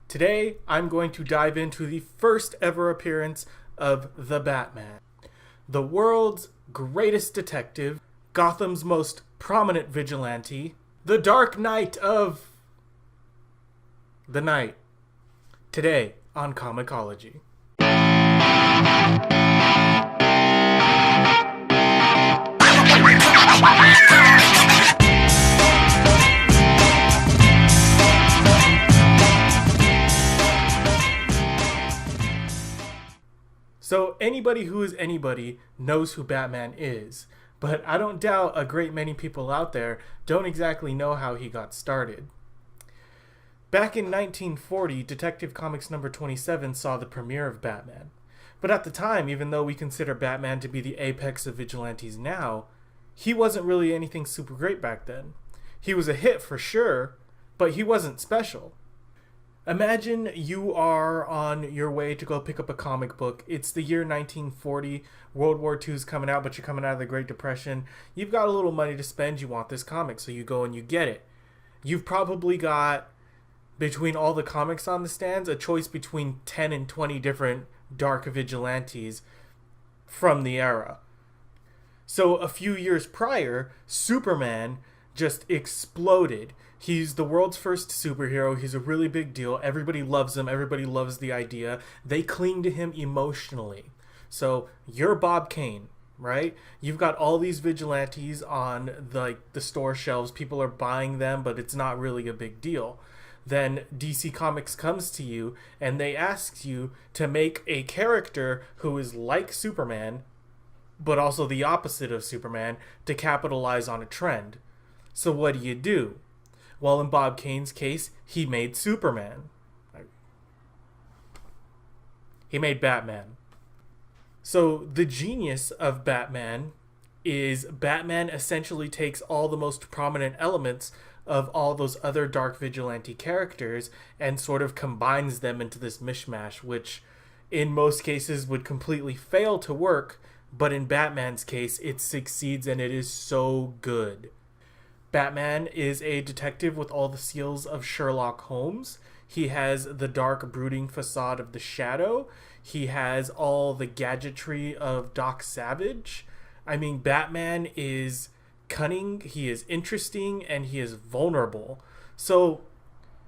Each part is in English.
Today, I'm going to dive into the first ever appearance of the Batman. The world's greatest detective, Gotham's most prominent vigilante, the Dark Knight of the Night. Today on Comicology. So anybody who is anybody knows who Batman is, but I don't doubt a great many people out there don't exactly know how he got started. Back in 1940, Detective Comics number 27 saw the premiere of Batman. But at the time, even though we consider Batman to be the apex of vigilantes now, he wasn't really anything super great back then. He was a hit for sure, but he wasn't special. Imagine you are on your way to go pick up a comic book. It's the year 1940. World War II is coming out, but you're coming out of the Great Depression. You've got a little money to spend. You want this comic, so you go and you get it. You've probably got, between all the comics on the stands, a choice between 10 and 20 different dark vigilantes from the era. So a few years prior, Superman just exploded. He's the world's first superhero. He's a really big deal. Everybody loves him. Everybody loves the idea. They cling to him emotionally. So you're Bob Kane, right? You've got all these vigilantes on the store shelves. People are buying them, but it's not really a big deal. Then DC Comics comes to you and they ask you to make a character who is like Superman, but also the opposite of Superman, to capitalize on a trend. So what do? Well, in Bob Kane's case, he made Superman. He made Batman. So the genius of Batman is Batman essentially takes all the most prominent elements of all those other dark vigilante characters and sort of combines them into this mishmash, which in most cases would completely fail to work, but in Batman's case, it succeeds and it is so good. Batman is a detective with all the skills of Sherlock Holmes. He has the dark, brooding facade of the Shadow. He has all the gadgetry of Doc Savage. I mean, Batman is cunning, he is interesting, and he is vulnerable. So,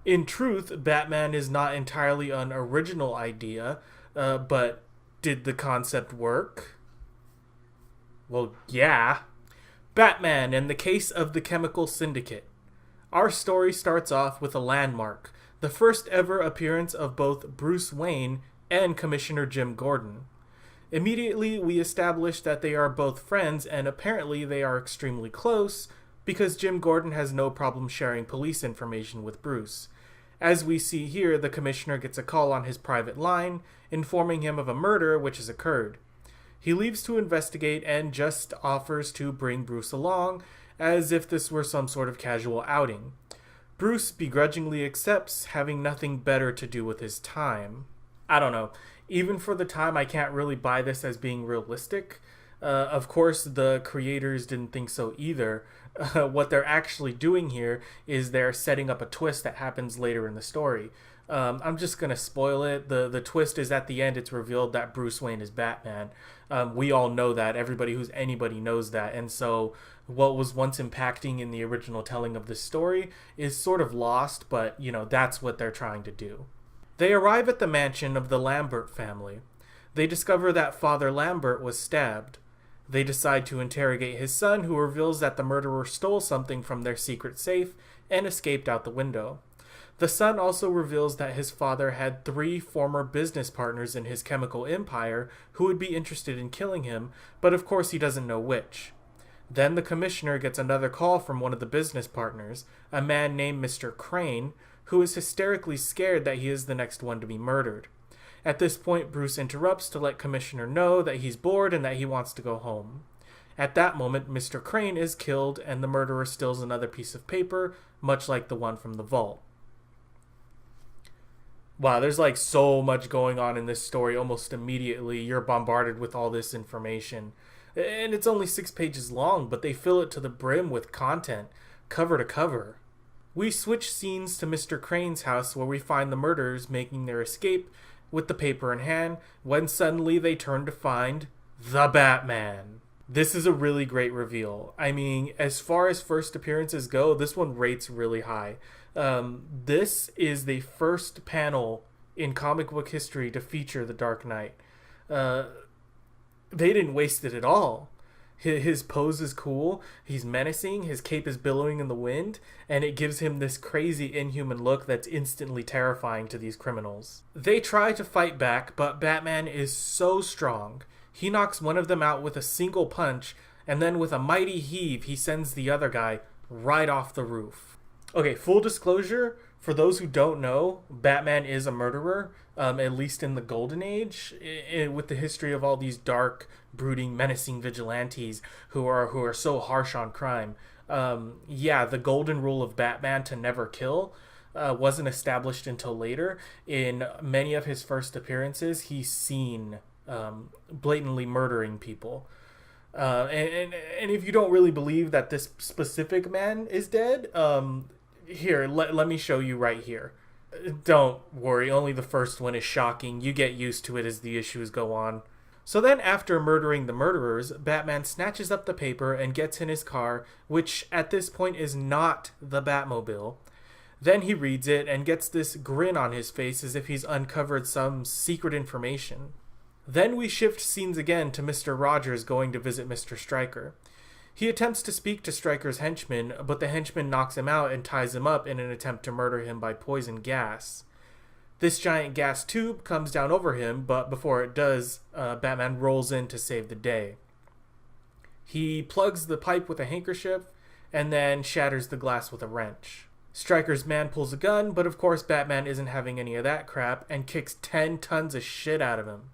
in truth, Batman is not entirely an original idea, but did the concept work? Well, yeah. Batman and the Case of the Chemical Syndicate. Our story starts off with a landmark, the first ever appearance of both Bruce Wayne and Commissioner Jim Gordon. Immediately, we establish that they are both friends, and apparently they are extremely close, because Jim Gordon has no problem sharing police information with Bruce. As we see here, the Commissioner gets a call on his private line, informing him of a murder which has occurred. He leaves to investigate and just offers to bring Bruce along, as if this were some sort of casual outing. Bruce begrudgingly accepts, having nothing better to do with his time. I don't know. Even for the time, I can't really buy this as being realistic. Of course, the creators didn't think so either. What they're actually doing here is they're setting up a twist that happens later in the story. I'm just going to spoil it. The twist is at the end, it's revealed that Bruce Wayne is Batman. We all know that. Everybody who's anybody knows that. And so what was once impacting in the original telling of this story is sort of lost, but, that's what they're trying to do. They arrive at the mansion of the Lambert family. They discover that Father Lambert was stabbed. They decide to interrogate his son, who reveals that the murderer stole something from their secret safe and escaped out the window. The son also reveals that his father had 3 former business partners in his chemical empire who would be interested in killing him, but of course he doesn't know which. Then the Commissioner gets another call from one of the business partners, a man named Mr. Crane, who is hysterically scared that he is the next one to be murdered. At this point, Bruce interrupts to let Commissioner know that he's bored and that he wants to go home. At that moment, Mr. Crane is killed and the murderer steals another piece of paper, much like the one from the vault. Wow, there's so much going on in this story. Almost immediately, you're bombarded with all this information. And it's only 6 pages long, but they fill it to the brim with content, cover to cover. We switch scenes to Mr. Crane's house where we find the murderers making their escape with the paper in hand when suddenly they turn to find the Batman. This is a really great reveal. I mean, as far as first appearances go, this one rates really high. This is the first panel in comic book history to feature the Dark Knight. They didn't waste it at all. His pose is cool, he's menacing, his cape is billowing in the wind, and it gives him this crazy inhuman look that's instantly terrifying to these criminals. They try to fight back, but Batman is so strong. He knocks one of them out with a single punch, and then with a mighty heave, he sends the other guy right off the roof. Okay, full disclosure, for those who don't know, Batman is a murderer, at least in the Golden Age, with the history of all these dark, brooding, menacing vigilantes who are so harsh on crime. The golden rule of Batman to never kill wasn't established until later. In many of his first appearances, he's seen blatantly murdering people. And if you don't really believe that this specific man is dead, here, let me show you right here. Don't worry, only the first one is shocking. You get used to it as the issues go on. So then, after murdering the murderers, Batman snatches up the paper and gets in his car, which at this point is not the Batmobile. Then he reads it and gets this grin on his face as if he's uncovered some secret information. Then we shift scenes again to Mr. Rogers going to visit Mr. Stryker. He attempts to speak to Stryker's henchman, but the henchman knocks him out and ties him up in an attempt to murder him by poison gas. This giant gas tube comes down over him, but before it does, Batman rolls in to save the day. He plugs the pipe with a handkerchief and then shatters the glass with a wrench. Stryker's man pulls a gun, but of course Batman isn't having any of that crap and kicks 10 tons of shit out of him.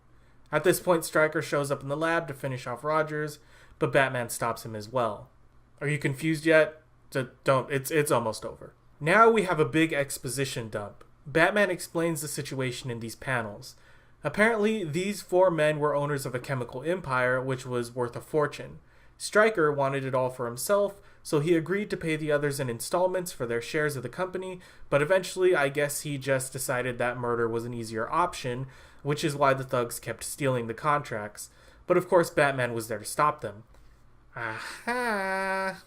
At this point, Stryker shows up in the lab to finish off Rogers, but Batman stops him as well. Are you confused yet? Don't. It's almost over. Now we have a big exposition dump. Batman explains the situation in these panels. Apparently, these 4 men were owners of a chemical empire, which was worth a fortune. Stryker wanted it all for himself, so he agreed to pay the others in installments for their shares of the company, but eventually I guess he just decided that murder was an easier option, which is why the thugs kept stealing the contracts. But of course Batman was there to stop them. Aha!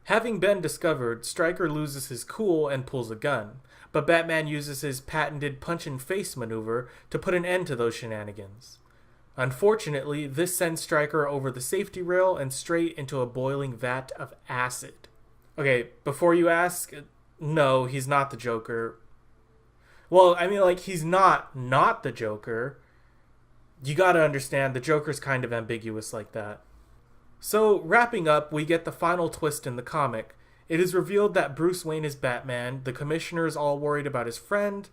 Having been discovered, Stryker loses his cool and pulls a gun, but Batman uses his patented punch-in-face maneuver to put an end to those shenanigans. Unfortunately, this sends Stryker over the safety rail and straight into a boiling vat of acid. Okay, before you ask, no, he's not the Joker. Well, I mean, like, he's not the Joker. You gotta understand, the Joker's kind of ambiguous like that. So, wrapping up, we get the final twist in the comic. It is revealed that Bruce Wayne is Batman, the Commissioner is all worried about his friend.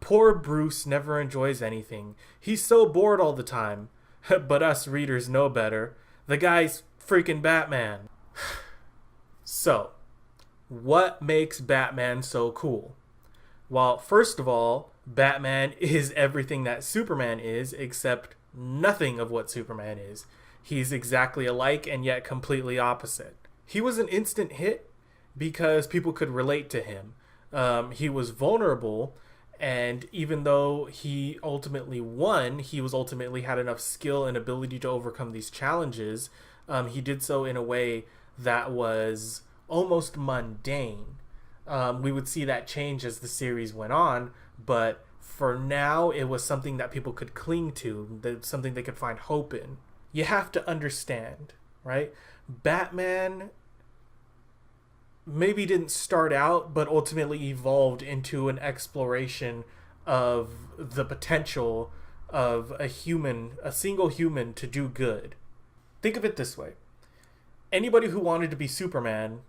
Poor Bruce never enjoys anything. He's so bored all the time. But us readers know better. The guy's freaking Batman. So, what makes Batman so cool? Well, first of all, Batman is everything that Superman is, except nothing of what Superman is. He's exactly alike and yet completely opposite. He was an instant hit because people could relate to him. He was vulnerable, and even though he ultimately won, he was ultimately had enough skill and ability to overcome these challenges. He did so in a way that was almost mundane. We would see that change as the series went on, but for now, it was something that people could cling to, something they could find hope in. You have to understand, right? Batman maybe didn't start out, but ultimately evolved into an exploration of the potential of a single human to do good. Think of it this way. Anybody who wanted to be Superman,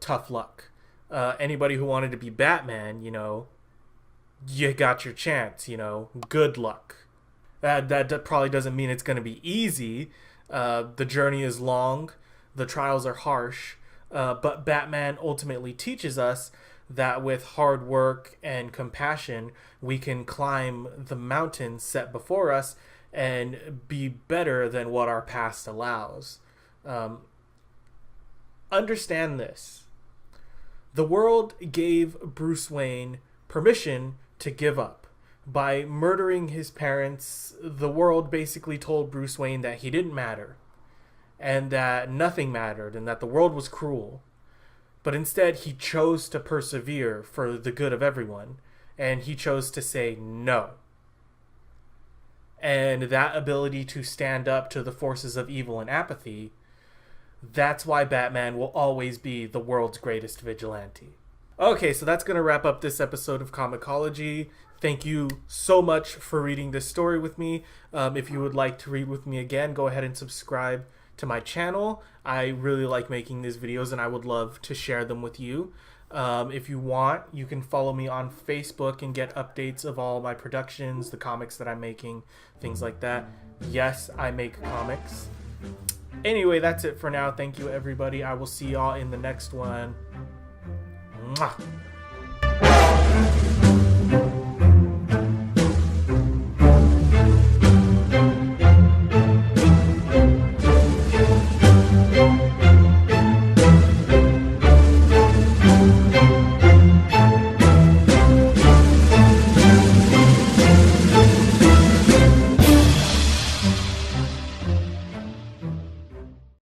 tough luck. Anybody who wanted to be Batman, you got your chance, good luck. That probably doesn't mean it's going to be easy. The journey is long. The trials are harsh. But Batman ultimately teaches us that with hard work and compassion, we can climb the mountains set before us and be better than what our past allows. Understand this. The world gave Bruce Wayne permission to give up. By murdering his parents, the world basically told Bruce Wayne that he didn't matter, and that nothing mattered, and that the world was cruel. But instead, he chose to persevere for the good of everyone, and he chose to say no. And that ability to stand up to the forces of evil and apathy, that's why Batman will always be the world's greatest vigilante. Okay, so that's going to wrap up this episode of Comicology. Thank you so much for reading this story with me. If you would like to read with me again, go ahead and subscribe to my channel. I really like making these videos and I would love to share them with you. If you want, you can follow me on Facebook and get updates of all my productions, the comics that I'm making, things like that. Yes, I make comics. Anyway, that's it for now. Thank you, everybody. I will see y'all in the next one. Mwah.